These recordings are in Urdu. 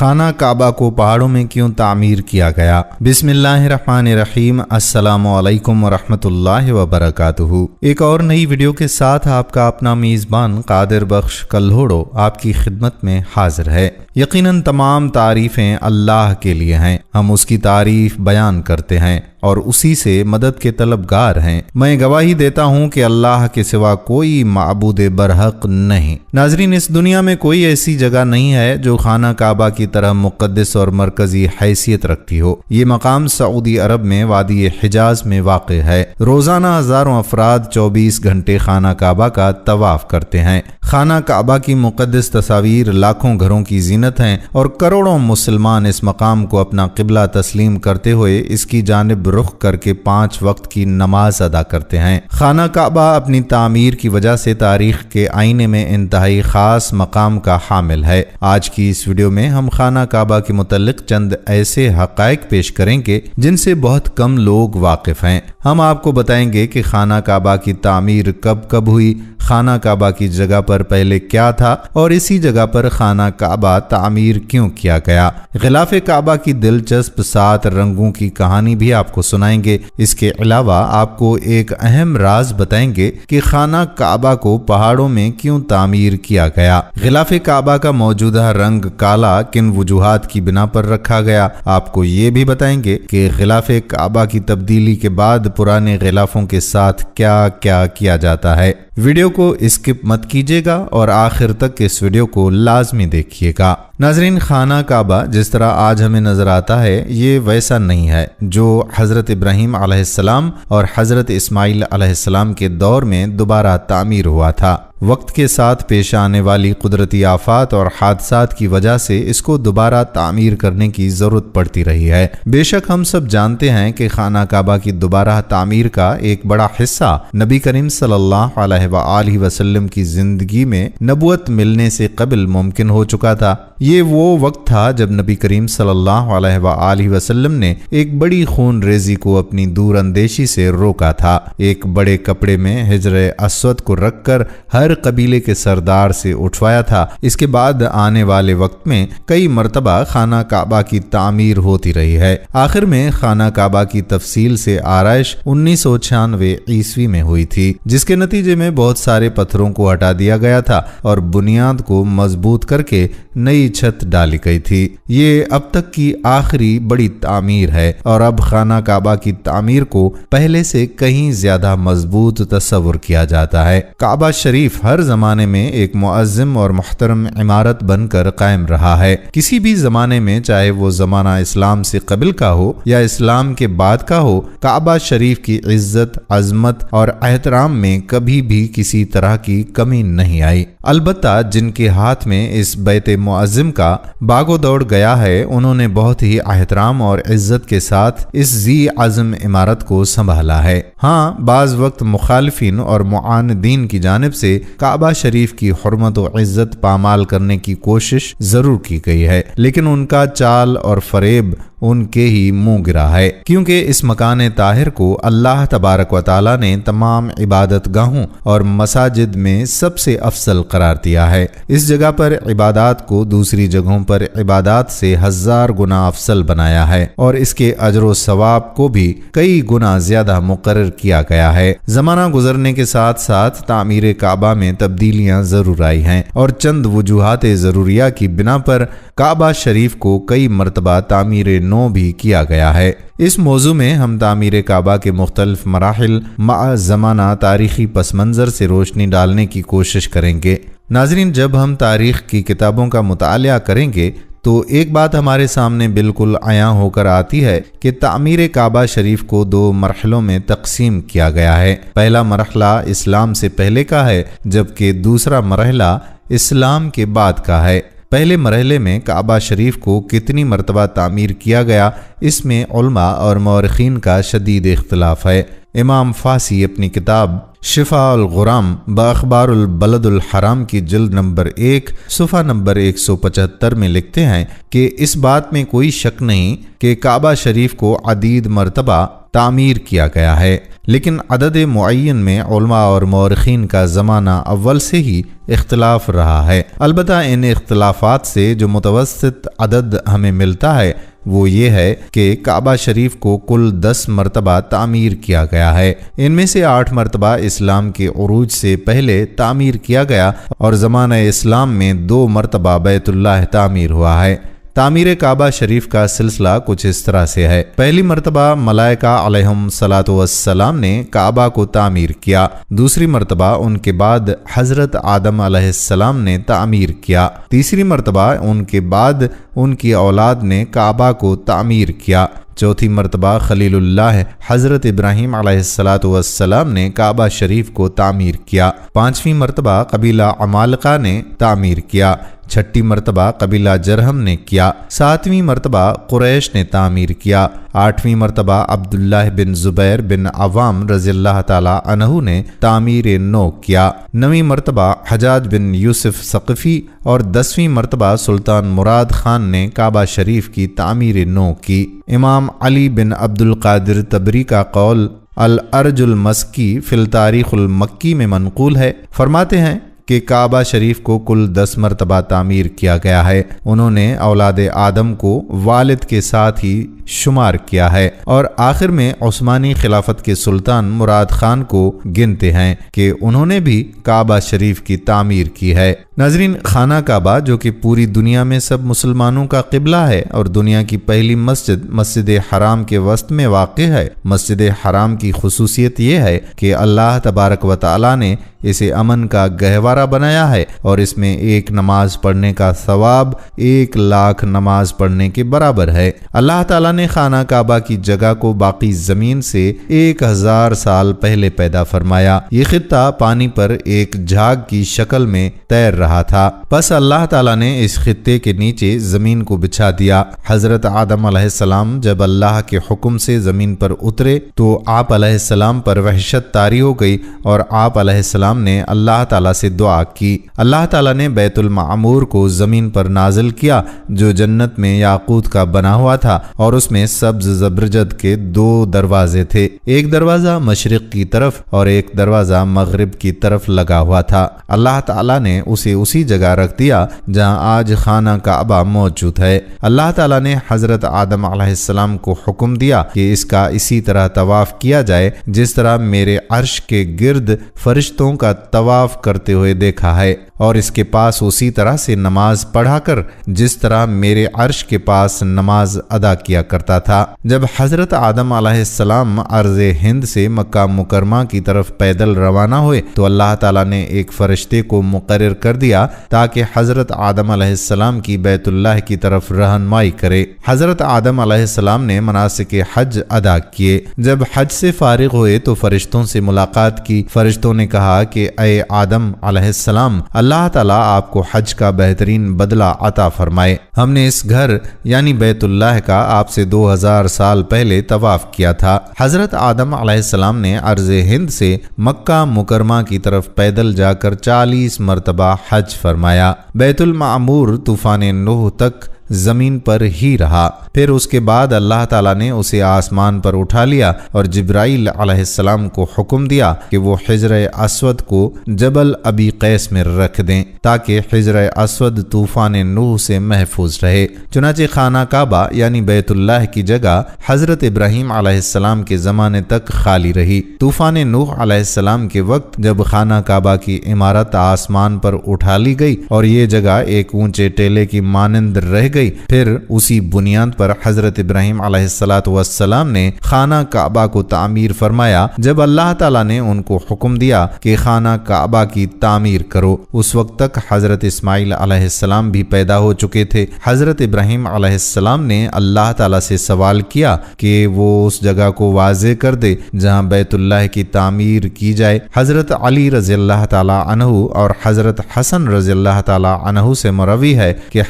خانہ کعبہ کو پہاڑوں میں کیوں تعمیر کیا گیا؟ بسم اللہ الرحمن الرحیم۔ السلام علیکم ورحمۃ اللہ وبرکاتہ۔ ایک اور نئی ویڈیو کے ساتھ آپ کا اپنا میزبان قادر بخش کلہوڑو آپ کی خدمت میں حاضر ہے۔ یقیناً تمام تعریفیں اللہ کے لیے ہیں، ہم اس کی تعریف بیان کرتے ہیں اور اسی سے مدد کے طلبگار ہیں۔ میں گواہی دیتا ہوں کہ اللہ کے سوا کوئی معبود برحق نہیں۔ ناظرین، اس دنیا میں کوئی ایسی جگہ نہیں ہے جو خانہ کعبہ کی طرح مقدس اور مرکزی حیثیت رکھتی ہو۔ یہ مقام سعودی عرب میں وادی حجاز میں واقع ہے۔ روزانہ ہزاروں افراد 24 گھنٹے خانہ کعبہ کا طواف کرتے ہیں۔ خانہ کعبہ کی مقدس تصاویر لاکھوں گھروں کی زینت ہیں اور کروڑوں مسلمان اس مقام کو اپنا قبلہ تسلیم کرتے ہوئے اس کی جانب رخ کر کے 5 وقت کی نماز ادا کرتے ہیں۔ خانہ کعبہ اپنی تعمیر کی وجہ سے تاریخ کے آئینے میں انتہائی خاص مقام کا حامل ہے۔ آج کی اس ویڈیو میں ہم خانہ کعبہ کے متعلق چند ایسے حقائق پیش کریں گے جن سے بہت کم لوگ واقف ہیں۔ ہم آپ کو بتائیں گے کہ خانہ کعبہ کی تعمیر کب ہوئی، خانہ کعبہ کی جگہ پر پہلے کیا تھا اور اسی جگہ پر خانہ کعبہ تعمیر کیوں کیا گیا۔ غلاف کعبہ کی دلچسپ 7 رنگوں کی کہانی بھی آپ کو سنائیں گے۔ اس کے علاوہ آپ کو ایک اہم راز بتائیں گے کہ خانہ کعبہ کو پہاڑوں میں کیوں تعمیر کیا گیا۔ غلاف کعبہ کا موجودہ رنگ کالا کن وجوہات کی بنا پر رکھا گیا۔ آپ کو یہ بھی بتائیں گے کہ غلاف کعبہ کی تبدیلی کے بعد پرانے غلافوں کے ساتھ کیا کیا جاتا ہے۔ ویڈیو کو اسکپ مت کیجیے گا اور آخر تک اس ویڈیو کو لازمی دیکھیے گا۔ ناظرین، خانہ کعبہ جس طرح آج ہمیں نظر آتا ہے یہ ویسا نہیں ہے جو حضرت ابراہیم علیہ السلام اور حضرت اسماعیل علیہ السلام کے دور میں دوبارہ تعمیر ہوا تھا۔ وقت کے ساتھ پیش آنے والی قدرتی آفات اور حادثات کی وجہ سے اس کو دوبارہ تعمیر کرنے کی ضرورت پڑتی رہی ہے۔ بے شک ہم سب جانتے ہیں کہ خانہ کعبہ کی دوبارہ تعمیر کا ایک بڑا حصہ نبی کریم صلی اللہ علیہ وآلہ وسلم کی زندگی میں نبوت ملنے سے قبل ممکن ہو چکا تھا۔ یہ وہ وقت تھا جب نبی کریم صلی اللہ علیہ وآلہ وسلم نے ایک بڑی خون ریزی کو اپنی دور اندیشی سے روکا تھا۔ ایک بڑے کپڑے میں حجر اسود کو رکھ کر ہر قبیلے کے سردار سے اٹھوایا تھا۔ اس کے بعد آنے والے وقت میں کئی مرتبہ خانہ کعبہ کی تعمیر ہوتی رہی ہے۔ آخر میں خانہ کعبہ کی تفصیل سے آرائش 1996 عیسوی میں ہوئی تھی، جس کے نتیجے میں بہت سارے پتھروں کو ہٹا دیا گیا تھا اور بنیاد کو مضبوط کر کے نئی چھت ڈالی گئی تھی۔ یہ اب تک کی آخری بڑی تعمیر ہے اور اب خانہ کعبہ کی تعمیر کو پہلے سے کہیں زیادہ مضبوط تصور کیا جاتا ہے۔ کعبہ شریف ہر زمانے میں ایک معظم اور محترم عمارت بن کر قائم رہا ہے۔ کسی بھی زمانے میں، چاہے وہ زمانہ اسلام سے قبل کا ہو یا اسلام کے بعد کا ہو، کعبہ شریف کی عزت، عظمت اور احترام میں کبھی بھی کسی طرح کی کمی نہیں آئی۔ البتہ جن کے ہاتھ میں اس بیت معظم کا باغ و دوڑ گیا ہے، انہوں نے بہت ہی احترام اور عزت کے ساتھ اس ذی عظم عمارت کو سنبھالا ہے۔ ہاں، بعض وقت مخالفین اور معاندین کی جانب سے کعبہ شریف کی حرمت و عزت پامال کرنے کی کوشش ضرور کی گئی ہے، لیکن ان کا چال اور فریب ان کے ہی منہ گرا ہے، کیونکہ اس مکان طاہر کو اللہ تبارک و تعالی نے تمام عبادت گاہوں اور مساجد میں سب سے افضل قرار دیا ہے۔ اس جگہ پر عبادات کو دوسری جگہوں پر عبادات سے 1000 گنا افضل بنایا ہے اور اس کے اجر و ثواب کو بھی کئی گنا زیادہ مقرر کیا گیا ہے۔ زمانہ گزرنے کے ساتھ ساتھ تعمیر کعبہ میں تبدیلیاں ضرور آئی ہیں اور چند وجوہات ضروریہ کی بنا پر کعبہ شریف کو کئی مرتبہ تعمیر نو بھی کیا گیا ہے۔ اس موضوع میں ہم تعمیر کعبہ کے مختلف مراحل مع زمانہ تاریخی پس منظر سے روشنی ڈالنے کی کوشش کریں گے۔ ناظرین، جب ہم تاریخ کی کتابوں کا مطالعہ کریں گے تو ایک بات ہمارے سامنے بالکل عیاں ہو کر آتی ہے کہ تعمیر کعبہ شریف کو 2 مرحلوں میں تقسیم کیا گیا ہے۔ پہلا مرحلہ اسلام سے پہلے کا ہے، جبکہ دوسرا مرحلہ اسلام کے بعد کا ہے۔ پہلے مرحلے میں کعبہ شریف کو کتنی مرتبہ تعمیر کیا گیا، اس میں علماء اور مورخین کا شدید اختلاف ہے۔ امام فاسی اپنی کتاب شفاء الغرام باخبار البلد الحرام کی جلد نمبر 1 صفحہ نمبر 175 میں لکھتے ہیں کہ اس بات میں کوئی شک نہیں کہ کعبہ شریف کو عدید مرتبہ تعمیر کیا گیا ہے۔ لیکن عدد معین میں علماء اور مورخین کا زمانہ اول سے ہی اختلاف رہا ہے۔ البتہ ان اختلافات سے جو متوسط عدد ہمیں ملتا ہے وہ یہ ہے کہ کعبہ شریف کو کل 10 مرتبہ تعمیر کیا گیا ہے۔ ان میں سے 8 مرتبہ اسلام کے عروج سے پہلے تعمیر کیا گیا اور زمانہ اسلام میں 2 مرتبہ بیت اللہ تعمیر ہوا ہے۔ تعمیر کعبہ شریف کا سلسلہ کچھ اس طرح سے ہے۔ پہلی مرتبہ ملائکہ علیہم الصلاۃ والسلام نے کعبہ کو تعمیر کیا، دوسری مرتبہ ان کے بعد حضرت آدم علیہ السلام نے تعمیر کیا، تیسری مرتبہ ان کے بعد ان کی اولاد نے کعبہ کو تعمیر کیا، چوتھی مرتبہ خلیل اللہ حضرت ابراہیم علیہ الصلاۃ والسلام نے کعبہ شریف کو تعمیر کیا، پانچویں مرتبہ قبیلہ عمالقہ نے تعمیر کیا، چھٹی مرتبہ قبیلہ جرہم نے کیا، ساتویں مرتبہ قریش نے تعمیر کیا، آٹھویں مرتبہ عبداللہ بن زبیر بن عوام رضی اللہ تعالی عنہ نے تعمیر نو کیا، نویں مرتبہ حجاج بن یوسف ثقفی اور 10ویں مرتبہ سلطان مراد خان نے کعبہ شریف کی تعمیر نو کی۔ امام علی بن عبد القادر تبری کا قول الارج المسکی فی التاریخ المکی میں منقول ہے، فرماتے ہیں کہ کعبہ شریف کو کل 10 مرتبہ تعمیر کیا گیا ہے۔ انہوں نے اولاد آدم کو والد کے ساتھ ہی شمار کیا ہے اور آخر میں عثمانی خلافت کے سلطان مراد خان کو گنتے ہیں کہ انہوں نے بھی کعبہ شریف کی تعمیر کی ہے۔ ناظرین، خانہ کعبہ جو کہ پوری دنیا میں سب مسلمانوں کا قبلہ ہے اور دنیا کی پہلی مسجد مسجد حرام کے وسط میں واقع ہے۔ مسجد حرام کی خصوصیت یہ ہے کہ اللہ تبارک و تعالی نے اسے امن کا گہوارہ بنایا ہے اور اس میں ایک نماز پڑھنے کا ثواب 1,00,000 نماز پڑھنے کے برابر ہے۔ اللہ تعالیٰ نے خانہ کعبہ کی جگہ کو باقی زمین سے 1000 سال پہلے پیدا فرمایا۔ یہ خطہ پانی پر ایک جھاگ کی شکل میں تیر رہا تھا، پس اللہ تعالیٰ نے اس خطے کے نیچے زمین کو بچھا دیا۔ حضرت آدم علیہ السلام جب اللہ کے حکم سے زمین پر اترے تو آپ علیہ السلام پر وحشت طاری ہو گئی اور آپ علیہ السلام نے اللہ تعالیٰ سے دعا کی۔ اللہ تعالیٰ نے بیت المعمور کو زمین پر نازل کیا جو جنت میں یاقوت کا بنا ہوا تھا اور اس میں سبز زبرجد کے 2 دروازے تھے، ایک دروازہ مشرق کی طرف اور ایک دروازہ مغرب کی طرف لگا ہوا تھا۔ اللہ تعالیٰ نے اسے اسی جگہ رکھ دیا جہاں آج خانہ کعبہ موجود ہے۔ اللہ تعالیٰ نے حضرت آدم علیہ السلام کو حکم دیا کہ اس کا اسی طرح طواف کیا جائے جس طرح میرے عرش کے گرد فرشتوں کا طواف کرتے ہوئے دیکھا ہے، اور اس کے پاس اسی طرح سے نماز پڑھا کر جس طرح میرے عرش کے پاس نماز ادا کیا کرتا تھا۔ جب حضرت آدم علیہ السلام ارض ہند سے مکہ مکرمہ کی طرف پیدل روانہ ہوئے تو اللہ تعالیٰ نے ایک فرشتے کو مقرر کر دیا تاکہ حضرت آدم علیہ السلام کی بیت اللہ کی طرف رہنمائی کرے۔ حضرت آدم علیہ السلام نے مناسک حج ادا کیے۔ جب حج سے فارغ ہوئے تو فرشتوں سے ملاقات کی۔ فرشتوں نے کہا کہ اے آدم علیہ السلام، اللہ تعالیٰ آپ کو حج کا بہترین بدلہ عطا فرمائے۔ ہم نے اس گھر یعنی بیت اللہ کا آپ سے 2000 سال پہلے طواف کیا تھا۔ حضرت آدم علیہ السلام نے ارض ہند سے مکہ مکرمہ کی طرف پیدل جا کر 40 مرتبہ حج فرمایا۔ بیت المعمور طوفان نوح تک زمین پر ہی رہا، پھر اس کے بعد اللہ تعالیٰ نے اسے آسمان پر اٹھا لیا اور جبرائیل علیہ السلام کو حکم دیا کہ وہ حجر اسود کو جبل ابی قیس میں رکھ دیں تاکہ حجر اسود طوفان نوح سے محفوظ رہے۔ چنانچہ خانہ کعبہ یعنی بیت اللہ کی جگہ حضرت ابراہیم علیہ السلام کے زمانے تک خالی رہی۔ طوفان نوح علیہ السلام کے وقت جب خانہ کعبہ کی عمارت آسمان پر اٹھا لی گئی اور یہ جگہ ایک اونچے ٹیلے کی مانند رہ گئی، پھر اسی بنیاد پر حضرت ابراہیم علیہ السلام نے خانہ کعبہ کو تعمیر فرمایا۔ جب اللہ تعالیٰ نے ان کو حکم دیا کہ خانہ کعبہ کی تعمیر کرو، اس وقت تک حضرت اسماعیل علیہ السلام بھی پیدا ہو چکے تھے۔ حضرت ابراہیم علیہ السلام نے اللہ تعالیٰ سے سوال کیا کہ وہ اس جگہ کو واضح کر دے جہاں بیت اللہ کی تعمیر کی جائے۔ حضرت علی رضی اللہ تعالیٰ عنہ اور حضرت حسن رضی اللہ تعالیٰ عنہ سے مروی ہے کہ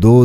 2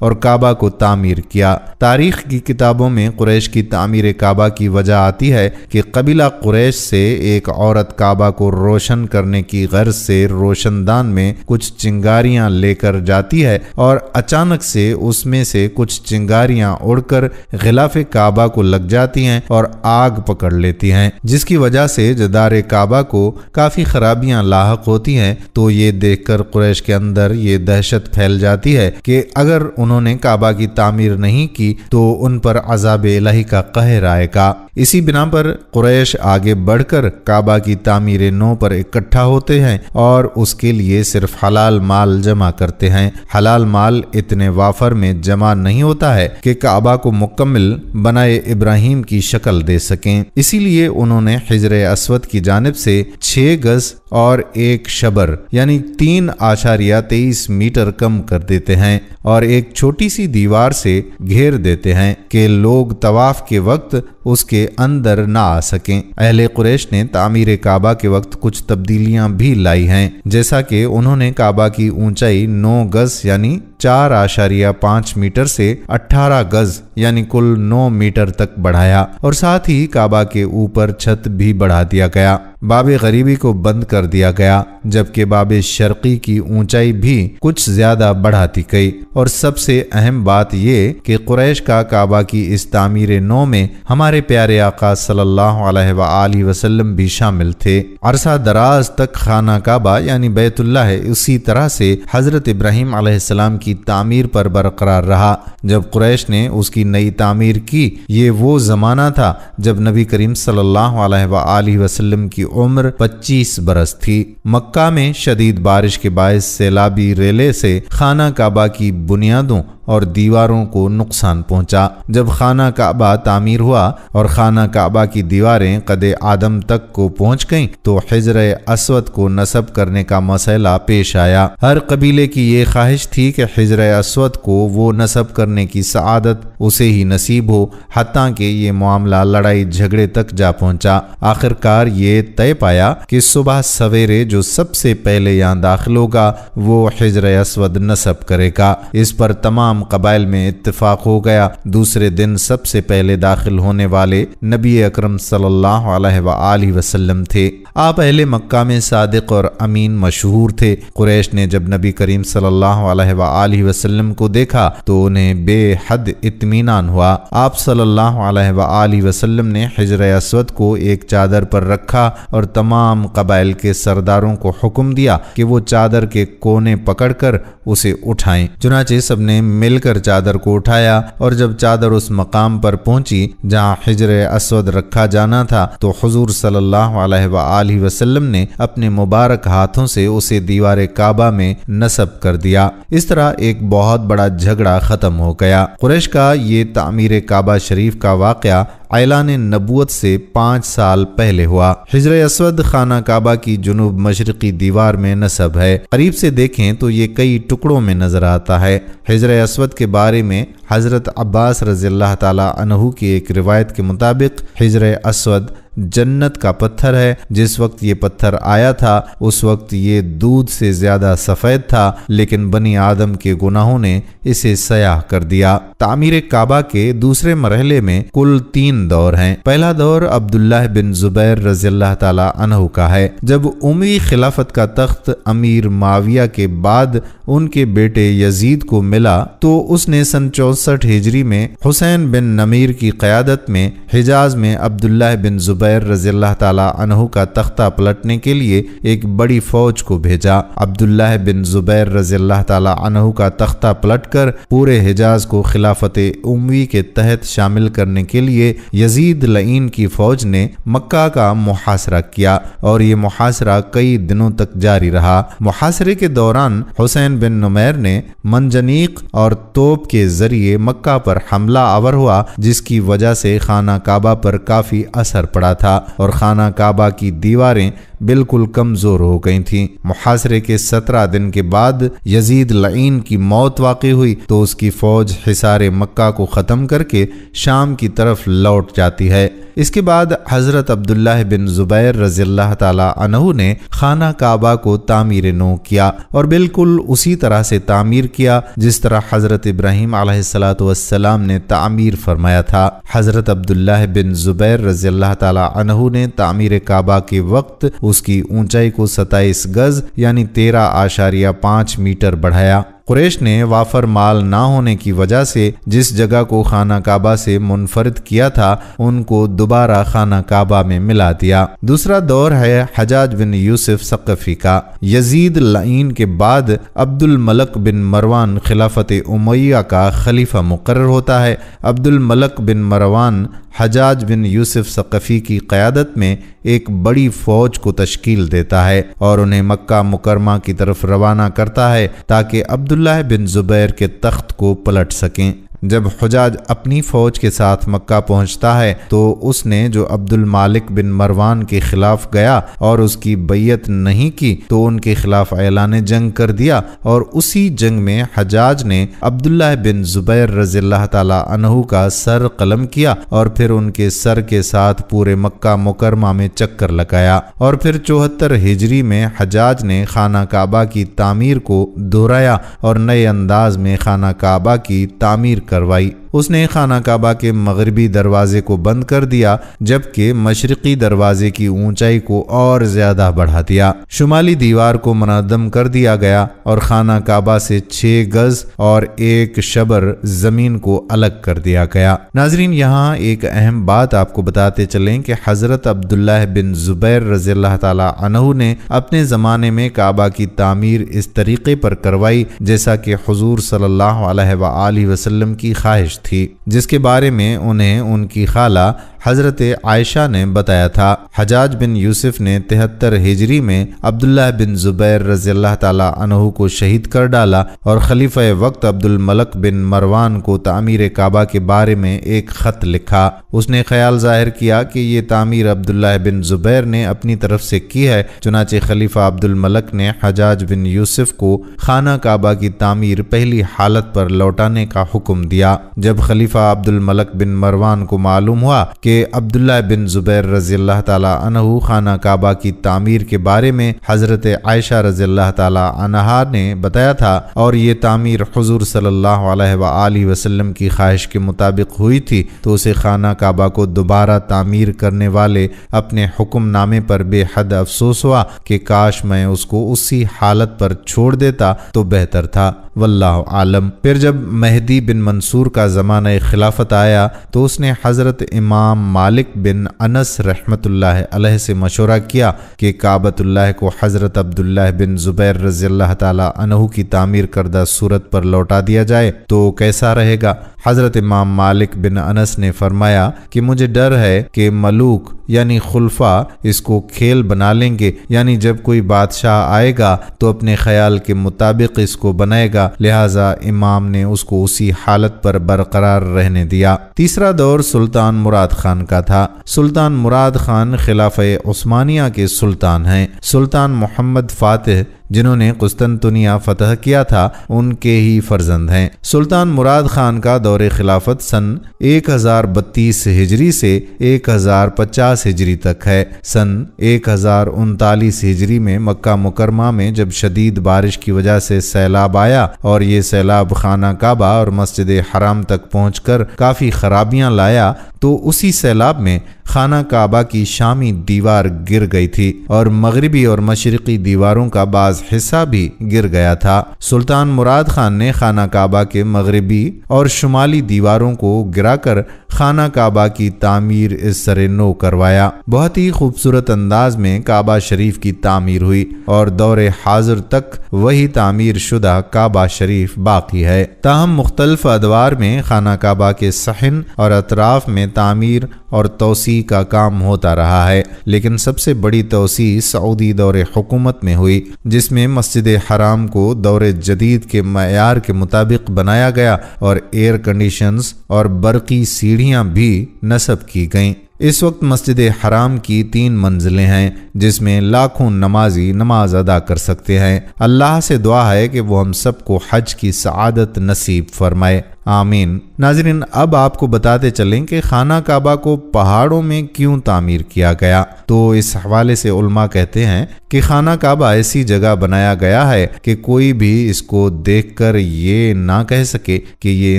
اور کعبہ کو تعمیر کیا۔ تاریخ کی کتابوں میں قریش کی تعمیر کعبہ کی وجہ آتی ہے کہ قبیلہ قریش سے ایک عورت کعبہ کو روشن کرنے کی غرض سے روشن دان میں کچھ چنگاریاں لے کر جاتی ہے اور اچانک سے اس میں سے کچھ چنگاریاں اڑ کر غلاف کعبہ کو لگ جاتی ہیں اور آگ پکڑ لیتی ہیں، جس کی وجہ سے جدار کعبہ کو کافی خرابیاں لاحق ہوتی ہیں۔ تو یہ دیکھ کر قریش کے اندر یہ دہشت پھیل جاتی ہے کہ اگر انہوں نے کعبہ کی تعمیر نہیں کی تو ان پر عذاب الہی کا قہر آئے گا۔ اسی بنا پر قریش آگے بڑھ کر کعبہ کی تعمیر نو پر اکٹھا ہوتے ہیں اور اس کے لیے صرف حلال مال جمع کرتے ہیں۔ حلال مال اتنے وافر میں جمع نہیں ہوتا ہے کہ کعبہ کو مکمل بنائے ابراہیم کی شکل دے سکیں، اسی لیے انہوں نے حجر اسود کی جانب سے 6 گز اور 1 شبر یعنی 3.23 میٹر کم کر دیتے ہیں اور ایک چھوٹی سی دیوار سے گھیر دیتے ہیں کہ لوگ طواف کے وقت اس کے اندر نہ آ سکیں۔ اہل قریش نے تعمیر کعبہ کے وقت کچھ تبدیلیاں بھی لائی ہیں، جیسا کہ انہوں نے کعبہ کی اونچائی 9 گز یعنی 4.5 میٹر سے 18 گز یعنی کل 9 میٹر تک بڑھایا اور ساتھ ہی کعبہ کے اوپر چھت بھی بڑھا دیا گیا۔ باب غریبی کو بند کر دیا گیا، جبکہ باب شرقی کی اونچائی بھی کچھ زیادہ بڑھاتی گئی، اور سب سے اہم بات یہ کہ قریش کا کعبہ کی اس تعمیر نو میں ہمارے پیارے آقا صلی اللہ علیہ وآلہ وسلم بھی شامل تھے۔ عرصہ دراز تک خانہ کعبہ یعنی بیت اللہ اسی طرح سے حضرت ابراہیم علیہ السلام کی تعمیر پر برقرار رہا۔ جب قریش نے اس کی نئی تعمیر کی، یہ وہ زمانہ تھا جب نبی کریم صلی اللہ علیہ وآلہ وسلم کی عمر 25 برس تھی۔ مکہ میں شدید بارش کے باعث سیلابی ریلے سے خانہ کعبہ کی بنیادوں اور دیواروں کو نقصان پہنچا۔ جب خانہ کعبہ تعمیر ہوا اور خانہ کعبہ کی دیواریں قد آدم تک کو پہنچ گئیں تو حجر اسود کو نصب کرنے کا مسئلہ پیش آیا۔ ہر قبیلے کی یہ خواہش تھی کہ حجر اسود کو وہ نصب کرنے کی سعادت اسے ہی نصیب ہو، حتیٰ کہ یہ معاملہ لڑائی جھگڑے تک جا پہنچا۔ آخرکار یہ طے پایا کہ صبح سویرے جو سب سے پہلے یہاں داخل ہوگا وہ حجر اسود نصب کرے گا۔ اس پر تمام قبائل میں اتفاق ہو گیا۔ دوسرے دن سب سے پہلے داخل ہونے والے نبی اکرم صلی اللہ علیہ وآلہ وسلم تھے۔ آپ اہل مکہ میں صادق اور امین مشہور تھے۔ قریش نے جب نبی کریم صلی اللہ علیہ وآلہ وسلم کو دیکھا تو انہیں بے حد اطمینان ہوا۔ آپ صلی اللہ علیہ وآلہ وسلم نے حجر اسود کو ایک چادر پر رکھا اور تمام قبائل کے سرداروں کو حکم دیا کہ وہ چادر کے کونے پکڑ کر اسے اٹھائیں۔ چنانچہ سب نے مل کر چادر کو اٹھایا، اور جب چادر اس مقام پر پہنچی جہاں حجر اسود رکھا جانا تھا تو حضور صلی اللہ علیہ وآلہ وسلم نے اپنے مبارک ہاتھوں سے اسے دیوار کعبہ میں نصب کر دیا۔ اس طرح ایک بہت بڑا جھگڑا ختم ہو گیا۔ قریش کا یہ تعمیر کعبہ شریف کا واقعہ اعلان نبوت سے 5 سال پہلے ہوا۔ حجر اسود خانہ کعبہ کی جنوب مشرقی دیوار میں نصب ہے۔ قریب سے دیکھیں تو یہ کئی ٹکڑوں میں نظر آتا ہے۔ حجر اسود کے بارے میں حضرت عباس رضی اللہ تعالی عنہ کی ایک روایت کے مطابق حجر اسود جنت کا پتھر ہے۔ جس وقت یہ پتھر آیا تھا اس وقت یہ دودھ سے زیادہ سفید تھا، لیکن بنی آدم کے گناہوں نے اسے سیاہ کر دیا۔ تعمیر کعبہ کے دوسرے مرحلے میں کل 3 دور ہیں۔ پہلا دور عبداللہ بن زبیر رضی اللہ تعالی عنہ کا ہے۔ جب اموی خلافت کا تخت امیر معاویہ کے بعد ان کے بیٹے یزید کو ملا تو اس نے سن 64 ہجری میں حسین بن نمیر کی قیادت میں حجاز میں عبداللہ بن زبیر رضی اللہ تعالی عنہ کا تختہ پلٹنے کے لیے ایک بڑی فوج کو بھیجا۔ عبداللہ بن زبیر رضی اللہ تعالی عنہ کا تختہ پلٹ کر پورے حجاز کو خلافت اموی کے تحت شامل کرنے کے لیے یزید لعین کی فوج نے مکہ کا محاصرہ کیا، اور یہ محاصرہ کئی دنوں تک جاری رہا۔ محاصرے کے دوران حسین بن نمیر نے منجنیق اور توپ کے ذریعے مکہ پر حملہ آور ہوا، جس کی وجہ سے خانہ کعبہ پر کافی اثر پڑا تھا، اور خانہ کعبہ کی دیواریں بالکل کمزور ہو گئی تھیں۔ محاصرے کے 17 دن کے بعد یزید لعین کی موت واقع ہوئی تو اس کی فوج حصار مکہ کو ختم کر کے شام کی طرف لوٹ جاتی ہے۔ اس کے بعد حضرت عبداللہ بن زبیر رضی اللہ تعالی عنہ نے خانہ کعبہ کو تعمیر نو کیا اور بالکل اسی طرح سے تعمیر کیا جس طرح حضرت ابراہیم علیہ السلام نے تعمیر فرمایا تھا۔ حضرت عبداللہ بن زبیر رضی اللہ تعالی عنہ نے تعمیر کعبہ کے وقت اس کی اونچائی کو 27 گز یعنی 13.5 میٹر بڑھایا۔ قریش نے وافر مال نہ ہونے کی وجہ سے جس جگہ کو خانہ کعبہ سے منفرد کیا تھا ان کو دوبارہ خانہ کعبہ میں ملا دیا۔ دوسرا دور ہے حجاج بن یوسف ثقفی کا۔ یزید لعین کے بعد عبد الملک بن مروان خلافت امیہ کا خلیفہ مقرر ہوتا ہے۔ عبد الملک بن مروان حجاج بن یوسف ثقفی کی قیادت میں ایک بڑی فوج کو تشکیل دیتا ہے اور انہیں مکہ مکرمہ کی طرف روانہ کرتا ہے تاکہ عبداللہ بن زبیر کے تخت کو پلٹ سکیں۔ جب حجاج اپنی فوج کے ساتھ مکہ پہنچتا ہے تو اس نے جو عبد المالک بن مروان کے خلاف گیا اور اس کی بیعت نہیں کی تو ان کے خلاف اعلان جنگ کر دیا، اور اسی جنگ میں حجاج نے عبداللہ بن زبیر رضی اللہ تعالی عنہ کا سر قلم کیا اور پھر ان کے سر کے ساتھ پورے مکہ مکرمہ میں چکر لگایا، اور پھر 74 ہجری میں حجاج نے خانہ کعبہ کی تعمیر کو دہرایا اور نئے انداز میں خانہ کعبہ کی تعمیر کروائی۔ اس نے خانہ کعبہ کے مغربی دروازے کو بند کر دیا جبکہ مشرقی دروازے کی اونچائی کو اور زیادہ بڑھا دیا۔ شمالی دیوار کو منہدم کر دیا گیا اور خانہ کعبہ سے 6 گز اور 1 شبر زمین کو الگ کر دیا گیا۔ ناظرین، یہاں ایک اہم بات آپ کو بتاتے چلیں کہ حضرت عبداللہ بن زبیر رضی اللہ تعالی عنہ نے اپنے زمانے میں کعبہ کی تعمیر اس طریقے پر کروائی جیسا کہ حضور صلی اللہ علیہ وآلہ وسلم کی خواہش تھی، جس کے بارے میں انہیں ان کی خالہ حضرت عائشہ نے بتایا تھا۔ حجاج بن یوسف نے 73 ہجری میں عبداللہ بن زبیر رضی اللہ تعالی عنہ کو شہید کر ڈالا اور خلیفہ وقت عبد الملک بن مروان کو تعمیر کعبہ کے بارے میں ایک خط لکھا۔ اس نے خیال ظاہر کیا کہ یہ تعمیر عبداللہ بن زبیر نے اپنی طرف سے کی ہے، چنانچہ خلیفہ عبد الملک نے حجاج بن یوسف کو خانہ کعبہ کی تعمیر پہلی حالت پر لوٹانے کا حکم دیا۔ جب خلیفہ عبد الملک بن مروان کو معلوم ہوا کہ عبداللہ بن زبیر رضی اللہ تعالی عنہ خانہ کعبہ کی تعمیر کے بارے میں حضرت عائشہ رضی اللہ تعالی عنہا نے بتایا تھا اور یہ تعمیر حضور صلی اللہ علیہ وآلہ وسلم کی خواہش کے مطابق ہوئی تھی، تو اسے خانہ کعبہ کو دوبارہ تعمیر کرنے والے اپنے حکم نامے پر بے حد افسوس ہوا کہ کاش میں اس کو اسی حالت پر چھوڑ دیتا تو بہتر تھا، واللہ عالم۔ پھر جب مہدی بن منصور کا زمانہ خلافت آیا تو اس نے حضرت امام مالک بن انس رحمت اللہ علیہ سے مشورہ کیا کہ کعبۃ اللہ کو حضرت عبداللہ بن زبیر رضی اللہ تعالی عنہ کی تعمیر کردہ صورت پر لوٹا دیا جائے تو کیسا رہے گا؟ حضرت امام مالک بن انس نے فرمایا کہ مجھے ڈر ہے کہ ملوک یعنی خلفاء اس کو کھیل بنا لیں گے، یعنی جب کوئی بادشاہ آئے گا تو اپنے خیال کے مطابق اس کو بنائے گا، لہٰذا امام نے اس کو اسی حالت پر برقرار رہنے دیا۔ تیسرا دور سلطان مراد خان کا تھا۔ سلطان مراد خان خلافہ عثمانیہ کے سلطان ہیں۔ سلطان محمد فاتح جنہوں نے قسطنطنیہ فتح کیا تھا ان کے ہی فرزند ہیں۔ سلطان مراد خان کا دور خلافت سن 1032 ہجری سے 1050 ہجری تک ہے۔ سن 1039 ہجری میں مکہ مکرمہ میں جب شدید بارش کی وجہ سے سیلاب آیا اور یہ سیلاب خانہ کعبہ اور مسجد حرام تک پہنچ کر کافی خرابیاں لایا تو اسی سیلاب میں خانہ کعبہ کی شامی دیوار گر گئی تھی اور مغربی اور مشرقی دیواروں کا بعض حصہ بھی گر گیا تھا۔ سلطان مراد خان نے خانہ کعبہ کے مغربی اور شمالی دیواروں کو گرا کر خانہ کعبہ کی تعمیر اس سر نو کروایا۔ بہت ہی خوبصورت انداز میں کعبہ شریف کی تعمیر ہوئی اور دور حاضر تک وہی تعمیر شدہ کعبہ شریف باقی ہے۔ تاہم مختلف ادوار میں خانہ کعبہ کے صحن اور اطراف میں تعمیر اور توسیع کا کام ہوتا رہا ہے، لیکن سب سے بڑی توسیع سعودی دور حکومت میں ہوئی، جس میں مسجد حرام کو دور جدید کے معیار کے مطابق بنایا گیا اور ایئر کنڈیشنز اور برقی سیڑھیاں بھی نصب کی گئیں۔ اس وقت مسجد حرام کی 3 منزلیں ہیں جس میں لاکھوں نمازی نماز ادا کر سکتے ہیں۔ اللہ سے دعا ہے کہ وہ ہم سب کو حج کی سعادت نصیب فرمائے، آمین۔ ناظرین، اب آپ کو بتاتے چلیں کہ خانہ کعبہ کو پہاڑوں میں کیوں تعمیر کیا گیا۔ تو اس حوالے سے علماء کہتے ہیں کہ خانہ کعبہ ایسی جگہ بنایا گیا ہے کہ کوئی بھی اس کو دیکھ کر یہ نہ کہہ سکے کہ یہ